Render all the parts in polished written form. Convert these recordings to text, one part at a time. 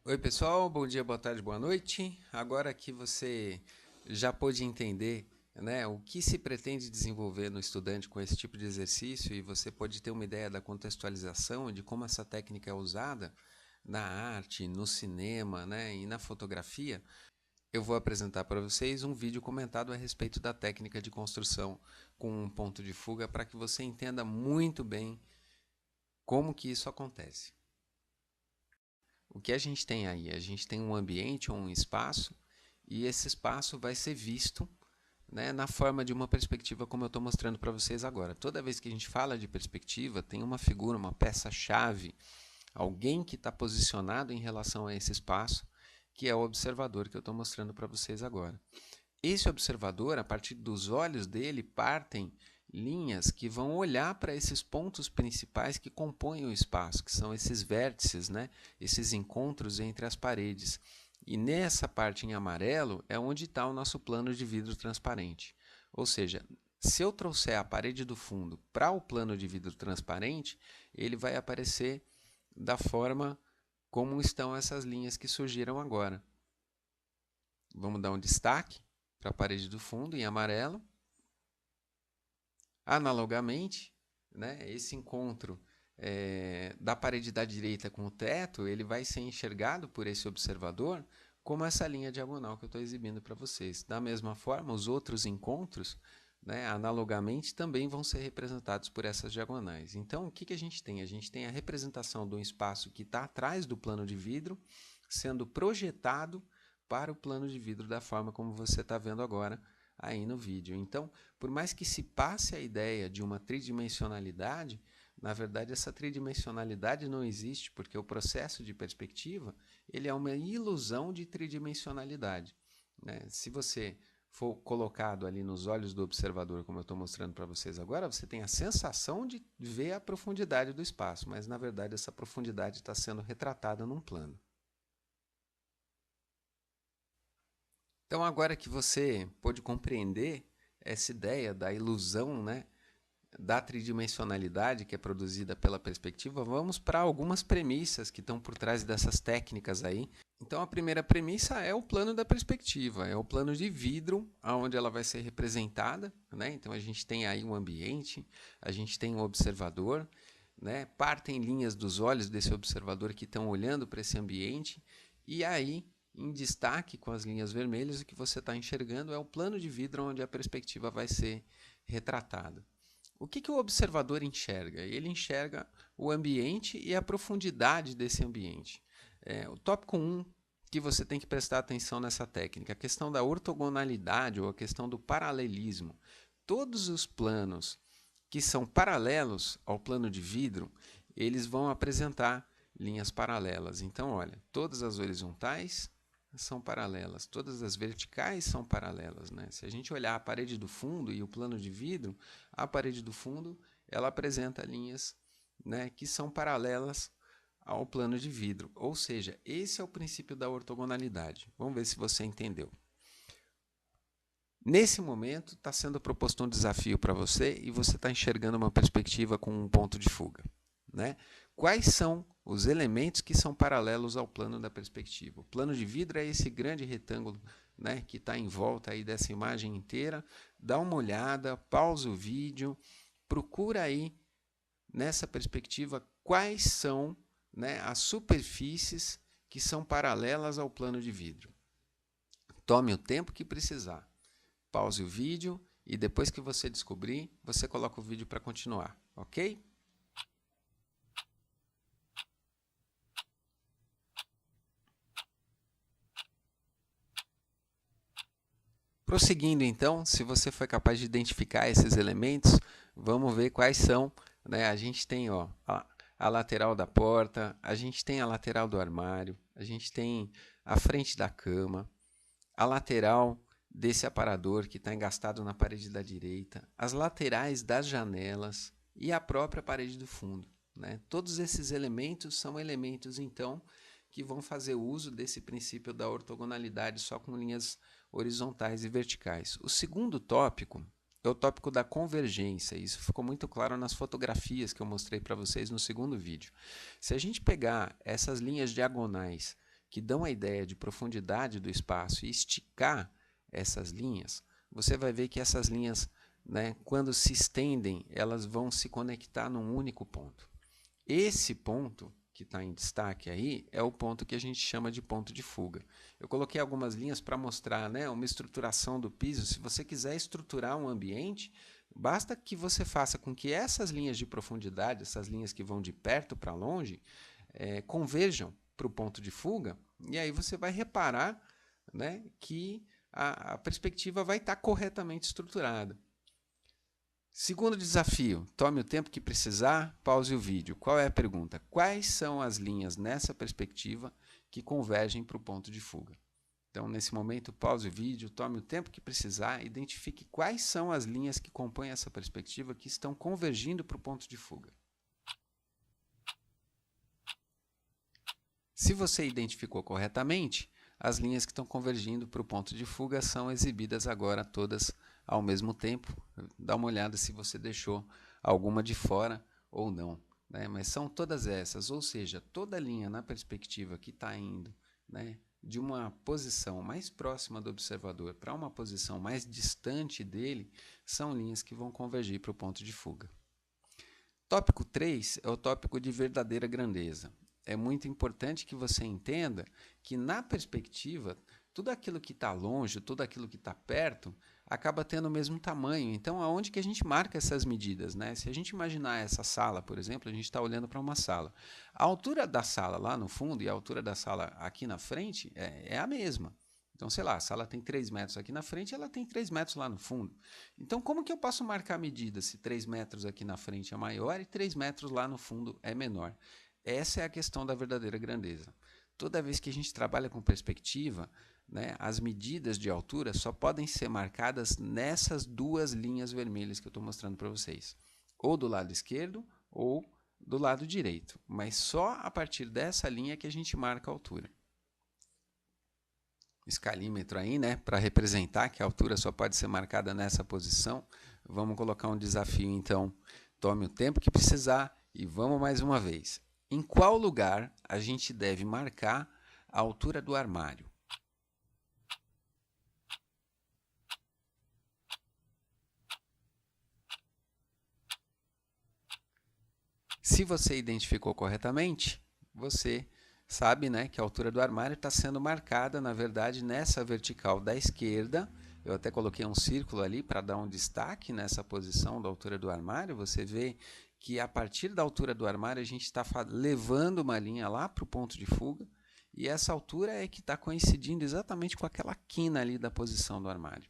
Oi pessoal, bom dia, boa tarde, boa noite. Agora que você já pôde entender, né, o que se pretende desenvolver no estudante com esse tipo de exercício e você pode ter uma ideia da contextualização de como essa técnica é usada na arte, no cinema, né, e na fotografia, eu vou apresentar para vocês um vídeo comentado a respeito da técnica de construção com um ponto de fuga para que você entenda muito bem como que isso acontece. O que a gente tem aí? A gente tem um ambiente ou um espaço e esse espaço vai ser visto, né, na forma de uma perspectiva como eu estou mostrando para vocês agora. Toda vez que a gente fala de perspectiva, tem uma figura, uma peça-chave, alguém que está posicionado em relação a esse espaço, que é o observador que eu estou mostrando para vocês agora. Esse observador, a partir dos olhos dele, partem linhas que vão olhar para esses pontos principais que compõem o espaço, que são esses vértices, né? Esses encontros entre as paredes. E nessa parte em amarelo é onde está o nosso plano de vidro transparente. Ou seja, se eu trouxer a parede do fundo para o plano de vidro transparente, ele vai aparecer da forma como estão essas linhas que surgiram agora. Vamos dar um destaque para a parede do fundo em amarelo. Analogamente, né, esse encontro da parede da direita com o teto, ele vai ser enxergado por esse observador como essa linha diagonal que eu estou exibindo para vocês. Da mesma forma, os outros encontros, né, analogamente, também vão ser representados por essas diagonais. Então, o que a gente tem? A gente tem a representação de um espaço que está atrás do plano de vidro, sendo projetado para o plano de vidro da forma como você está vendo agora aí no vídeo. Então, por mais que se passe a ideia de uma tridimensionalidade, na verdade essa tridimensionalidade não existe, porque o processo de perspectiva ele é uma ilusão de tridimensionalidade, né? Se você for colocado ali nos olhos do observador, como eu estou mostrando para vocês agora, você tem a sensação de ver a profundidade do espaço, mas na verdade essa profundidade está sendo retratada num plano. Então, agora que você pôde compreender essa ideia da ilusão, né, da tridimensionalidade que é produzida pela perspectiva, vamos para algumas premissas que estão por trás dessas técnicas aí. Então, a primeira premissa é o plano da perspectiva, é o plano de vidro, onde ela vai ser representada, né? Então, a gente tem aí um ambiente, a gente tem um observador, né? Partem linhas dos olhos desse observador que estão olhando para esse ambiente, e aí em destaque com as linhas vermelhas, o que você está enxergando é o plano de vidro onde a perspectiva vai ser retratada. O que o observador enxerga? Ele enxerga o ambiente e a profundidade desse ambiente. O tópico 1 que você tem que prestar atenção nessa técnica, a questão da ortogonalidade ou a questão do paralelismo. Todos os planos que são paralelos ao plano de vidro, eles vão apresentar linhas paralelas. Então, olha, todas as horizontais são paralelas, todas as verticais são paralelas, né? Se a gente olhar a parede do fundo e o plano de vidro, a parede do fundo ela apresenta linhas, né, que são paralelas ao plano de vidro. Ou seja, esse é o princípio da ortogonalidade. Vamos ver se você entendeu. Nesse momento, está sendo proposto um desafio para você e você está enxergando uma perspectiva com um ponto de fuga, né? Quais são os elementos que são paralelos ao plano da perspectiva? O plano de vidro é esse grande retângulo, né, que está em volta aí dessa imagem inteira. Dá uma olhada, pausa o vídeo, procura aí nessa perspectiva quais são, né, as superfícies que são paralelas ao plano de vidro. Tome o tempo que precisar. Pause o vídeo e depois que você descobrir, você coloca o vídeo para continuar, ok? Prosseguindo então, se você foi capaz de identificar esses elementos, vamos ver quais são, né? A gente tem a lateral da porta, a gente tem a lateral do armário, a gente tem a frente da cama, a lateral desse aparador que está engastado na parede da direita, as laterais das janelas e a própria parede do fundo, né? Todos esses elementos são elementos, então, que vão fazer uso desse princípio da ortogonalidade só com linhas horizontais e verticais. O segundo tópico é o tópico da convergência. Isso ficou muito claro nas fotografias que eu mostrei para vocês no segundo vídeo. Se a gente pegar essas linhas diagonais que dão a ideia de profundidade do espaço e esticar essas linhas, você vai ver que essas linhas, né, quando se estendem, elas vão se conectar num único ponto. Esse ponto que está em destaque aí é o ponto que a gente chama de ponto de fuga. Eu coloquei algumas linhas para mostrar, né, uma estruturação do piso. Se você quiser estruturar um ambiente, basta que você faça com que essas linhas de profundidade, essas linhas que vão de perto para longe, converjam para o ponto de fuga, e aí você vai reparar, né, que a perspectiva vai estar corretamente estruturada. Segundo desafio, tome o tempo que precisar, pause o vídeo. Qual é a pergunta? Quais são as linhas nessa perspectiva que convergem para o ponto de fuga? Então, nesse momento, pause o vídeo, tome o tempo que precisar, identifique quais são as linhas que compõem essa perspectiva que estão convergindo para o ponto de fuga. Se você identificou corretamente, as linhas que estão convergindo para o ponto de fuga são exibidas agora todas ao mesmo tempo. Dá uma olhada se você deixou alguma de fora ou não, né? Mas são todas essas, ou seja, toda linha na perspectiva que está indo, né, de uma posição mais próxima do observador para uma posição mais distante dele, são linhas que vão convergir para o ponto de fuga. Tópico 3 é o tópico de verdadeira grandeza. É muito importante que você entenda que na perspectiva, tudo aquilo que está longe, tudo aquilo que está perto, acaba tendo o mesmo tamanho. Então, aonde que a gente marca essas medidas, né? Se a gente imaginar essa sala, por exemplo, a gente está olhando para uma sala. A altura da sala lá no fundo e a altura da sala aqui na frente é a mesma. Então, sei lá, a sala tem 3 metros aqui na frente, ela tem 3 metros lá no fundo. Então, como que eu posso marcar a medida se 3 metros aqui na frente é maior e 3 metros lá no fundo é menor? Essa é a questão da verdadeira grandeza. Toda vez que a gente trabalha com perspectiva, né, as medidas de altura só podem ser marcadas nessas duas linhas vermelhas que eu estou mostrando para vocês. Ou do lado esquerdo ou do lado direito. Mas só a partir dessa linha que a gente marca a altura. Escalímetro aí, né, para representar que a altura só pode ser marcada nessa posição. Vamos colocar um desafio, então. Tome o tempo que precisar e vamos mais uma vez. Em qual lugar a gente deve marcar a altura do armário? Se você identificou corretamente, você sabe, né, que a altura do armário está sendo marcada, na verdade, nessa vertical da esquerda. Eu até coloquei um círculo ali para dar um destaque nessa posição da altura do armário. Você vê que a partir da altura do armário a gente está levando uma linha lá para o ponto de fuga, e essa altura é que está coincidindo exatamente com aquela quina ali da posição do armário.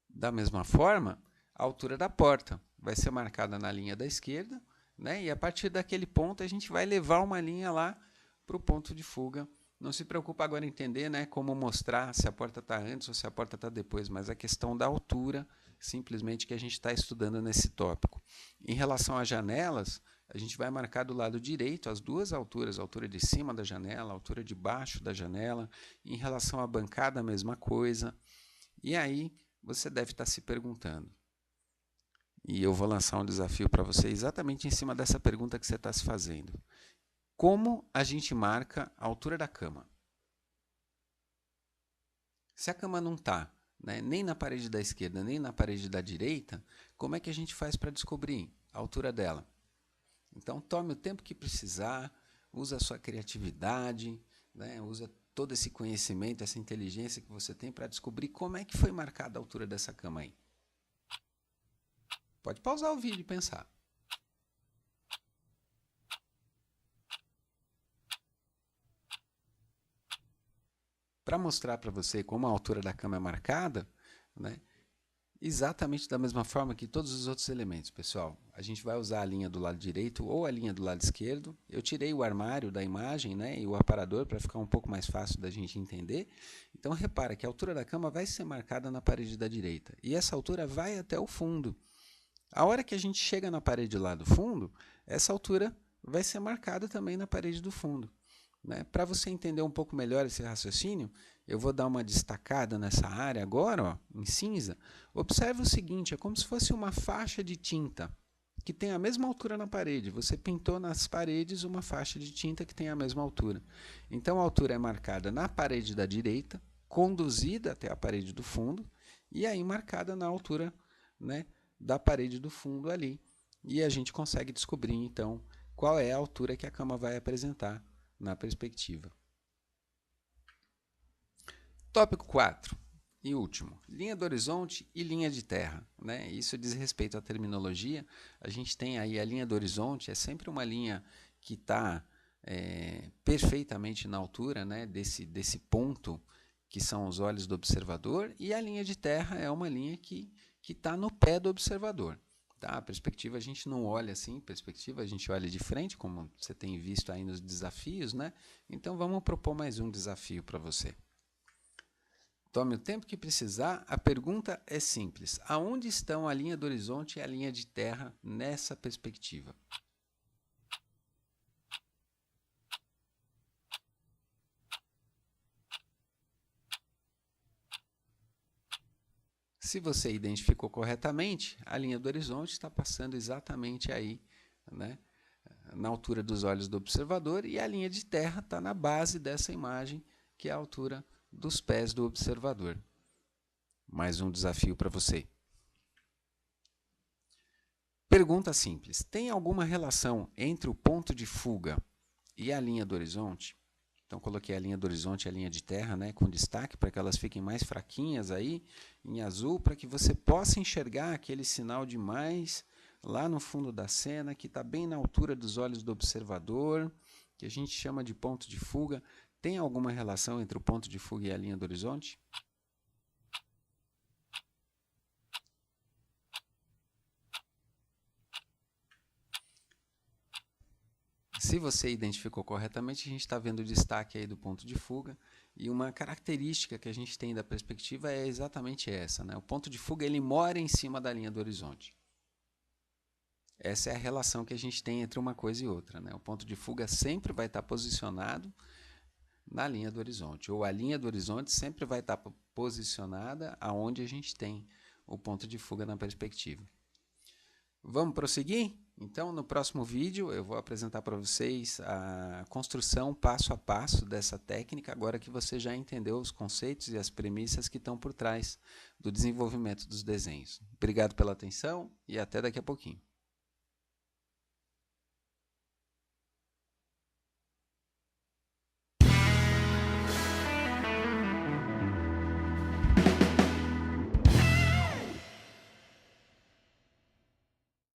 Da mesma forma, a altura da porta vai ser marcada na linha da esquerda, né? E a partir daquele ponto a gente vai levar uma linha lá para o ponto de fuga. Não se preocupa agora em entender, né, como mostrar se a porta está antes ou se a porta está depois, mas a questão da altura, simplesmente, que a gente está estudando nesse tópico. Em relação às janelas, a gente vai marcar do lado direito as duas alturas, a altura de cima da janela, a altura de baixo da janela. Em relação à bancada, a mesma coisa. E aí você deve estar se perguntando, e eu vou lançar um desafio para você exatamente em cima dessa pergunta que você está se fazendo. Como a gente marca a altura da cama? Se a cama não está, né, nem na parede da esquerda, nem na parede da direita, como é que a gente faz para descobrir a altura dela? Então, tome o tempo que precisar, use a sua criatividade, né, usa todo esse conhecimento, essa inteligência que você tem para descobrir como é que foi marcada a altura dessa cama aí. Pode pausar o vídeo e pensar. Para mostrar para você como a altura da cama é marcada, né, exatamente da mesma forma que todos os outros elementos, pessoal. A gente vai usar a linha do lado direito ou a linha do lado esquerdo. Eu tirei o armário da imagem, né, e o aparador para ficar um pouco mais fácil da gente entender. Então, repara que a altura da cama vai ser marcada na parede da direita. E essa altura vai até o fundo. A hora que a gente chega na parede lá do fundo, essa altura vai ser marcada também na parede do fundo. Né? Para você entender um pouco melhor esse raciocínio, eu vou dar uma destacada nessa área agora, ó, em cinza. Observe o seguinte, é como se fosse uma faixa de tinta. que tem a mesma altura na parede. Você pintou nas paredes uma faixa de tinta que tem a mesma altura. Então a altura é marcada na parede da direita, conduzida até a parede do fundo, e aí marcada na altura, né, da parede do fundo ali. E a gente consegue descobrir, então, qual é a altura que a cama vai apresentar na perspectiva. Tópico 4. E último, linha do horizonte e linha de terra, né? Isso diz respeito à terminologia. A gente tem aí a linha do horizonte, é sempre uma linha que está perfeitamente na altura, né, desse ponto que são os olhos do observador, e a linha de terra é uma linha que está no pé do observador. Tá? A perspectiva a gente não olha assim, perspectiva a gente olha de frente, como você tem visto aí nos desafios, né? Então vamos propor mais um desafio para você. Tome o tempo que precisar. A pergunta é simples. Aonde estão a linha do horizonte e a linha de terra nessa perspectiva? Se você identificou corretamente, a linha do horizonte está passando exatamente aí, né, na altura dos olhos do observador, e a linha de terra está na base dessa imagem, que é a altura dos pés do observador. Mais um desafio para você. Pergunta simples. Tem alguma relação entre o ponto de fuga e a linha do horizonte? Então, coloquei a linha do horizonte e a linha de terra, né, com destaque para que elas fiquem mais fraquinhas aí, em azul, para que você possa enxergar aquele sinal de mais lá no fundo da cena, que está bem na altura dos olhos do observador, que a gente chama de ponto de fuga. Tem alguma relação entre o ponto de fuga e a linha do horizonte? Se você identificou corretamente, a gente está vendo o destaque aí do ponto de fuga, e uma característica que a gente tem da perspectiva é exatamente essa, né? O ponto de fuga ele mora em cima da linha do horizonte. Essa é a relação que a gente tem entre uma coisa e outra, né? O ponto de fuga sempre vai estar posicionado na linha do horizonte, ou a linha do horizonte sempre vai estar posicionada aonde a gente tem o ponto de fuga na perspectiva. Vamos prosseguir? Então, no próximo vídeo, eu vou apresentar para vocês a construção passo a passo dessa técnica, agora que você já entendeu os conceitos e as premissas que estão por trás do desenvolvimento dos desenhos. Obrigado pela atenção e até daqui a pouquinho.